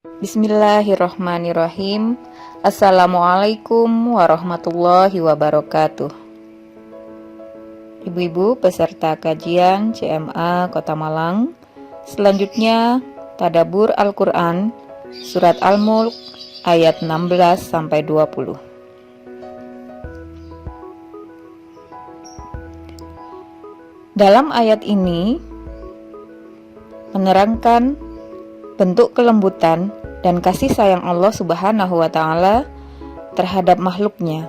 Bismillahirrohmanirrohim. Assalamualaikum warahmatullahi wabarakatuh. Ibu-ibu peserta kajian CMA Kota Malang, selanjutnya Tadabbur Al-Quran Surat Al-Mulk ayat 16-20. Dalam ayat ini menerangkan bentuk kelembutan dan kasih sayang Allah Subhanahu wa Ta'ala terhadap makhluknya.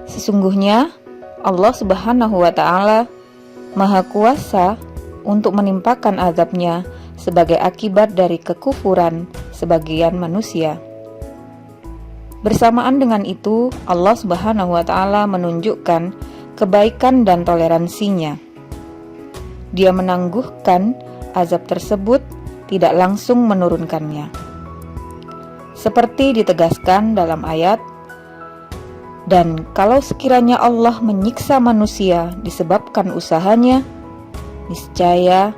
Sesungguhnya Allah Subhanahu wa Ta'ala Maha Kuasa untuk menimpakan azabnya sebagai akibat dari kekufuran sebagian manusia. Bersamaan dengan itu, Allah Subhanahu wa Ta'ala menunjukkan kebaikan dan toleransinya. Dia menangguhkan azab tersebut, tidak langsung menurunkannya. Seperti ditegaskan dalam ayat, dan kalau sekiranya Allah menyiksa manusia disebabkan usahanya, niscaya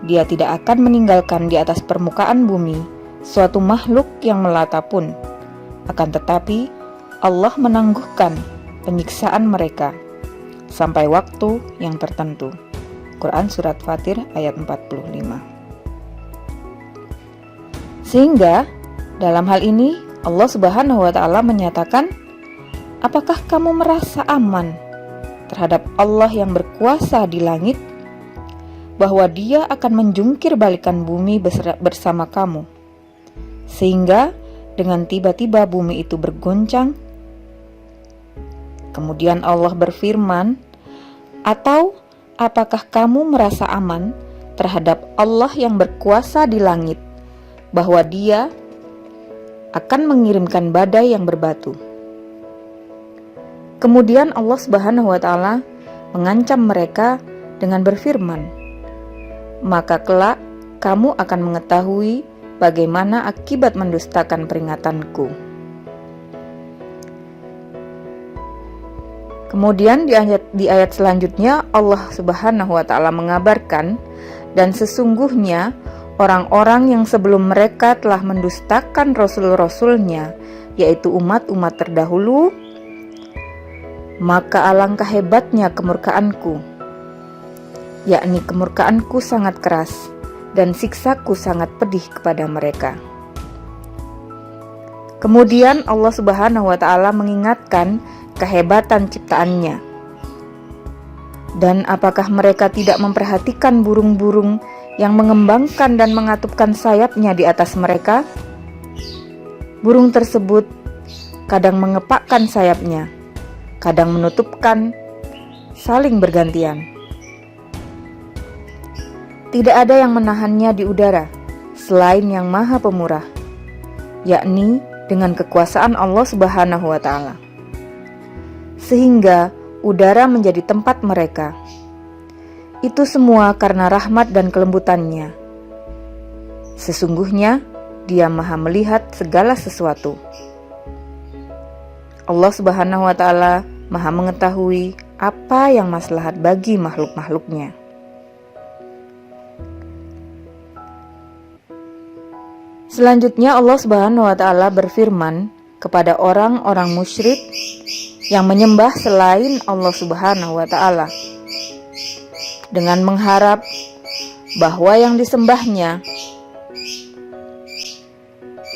Dia tidak akan meninggalkan di atas permukaan bumi suatu makhluk yang melata pun. Akan tetapi Allah menangguhkan penyiksaan mereka sampai waktu yang tertentu. Quran Surat Fatir ayat 45. Sehingga dalam hal ini Allah Subhanahu wa Ta'ala menyatakan, apakah kamu merasa aman terhadap Allah yang berkuasa di langit, bahwa Dia akan menjungkir balikan bumi bersama kamu, sehingga dengan tiba-tiba bumi itu bergoncang? Kemudian Allah berfirman, atau apakah kamu merasa aman terhadap Allah yang berkuasa di langit, bahwa Dia akan mengirimkan badai yang berbatu. Kemudian Allah Subhanahu wa Ta'ala mengancam mereka dengan berfirman, maka kelak kamu akan mengetahui bagaimana akibat mendustakan peringatanku. Kemudian di ayat selanjutnya Allah Subhanahu wa Ta'ala mengabarkan, dan sesungguhnya orang-orang yang sebelum mereka telah mendustakan rasul-rasulnya, yaitu umat-umat terdahulu, maka alangkah hebatnya kemurkaanku, yakni kemurkaanku sangat keras dan siksaku sangat pedih kepada mereka. Kemudian Allah Subhanahu wa Ta'ala mengingatkan kehebatan ciptaannya. Dan apakah mereka tidak memperhatikan burung-burung yang mengembangkan dan mengatupkan sayapnya di atas mereka? Burung tersebut kadang mengepakkan sayapnya, kadang menutupkan, saling bergantian. Tidak ada yang menahannya di udara selain Yang Maha Pemurah, yakni dengan kekuasaan Allah Subhanahu wa Ta'ala, sehingga udara menjadi tempat mereka. Itu semua karena rahmat dan kelembutannya. Sesungguhnya Dia Maha melihat segala sesuatu. Allah Subhanahu wa Ta'ala Maha mengetahui apa yang maslahat bagi makhluk-makhluknya. Selanjutnya Allah Subhanahu wa Ta'ala berfirman kepada orang-orang musyrik yang menyembah selain Allah Subhanahu wa Ta'ala, dengan mengharap bahwa yang disembahnya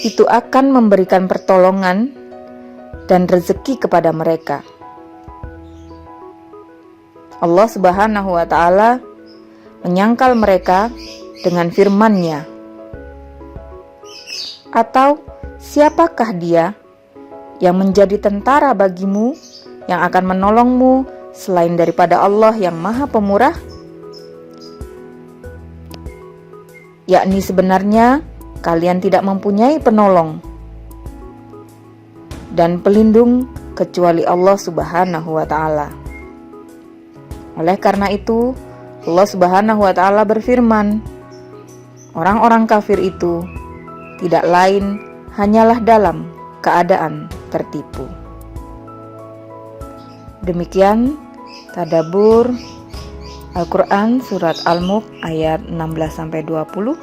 itu akan memberikan pertolongan dan rezeki kepada mereka. Allah Subhanahu wa Ta'ala menyangkal mereka dengan firman-Nya, atau siapakah Dia yang menjadi tentara bagimu, yang akan menolongmu selain daripada Allah yang Maha Pemurah? Yakni sebenarnya kalian tidak mempunyai penolong dan pelindung kecuali Allah Subhanahu wa Ta'ala. Oleh karena itu, Allah Subhanahu wa Ta'ala berfirman, orang-orang kafir itu tidak lain hanyalah dalam keadaan tertipu. Demikian Tadabbur Al-Quran Surat Al-Mulk ayat 16-20.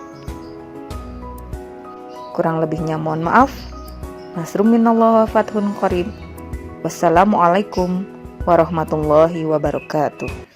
Kurang lebihnya mohon maaf. Nasrum minallah wa fathun qarib. Wassalamualaikum warahmatullahi wabarakatuh.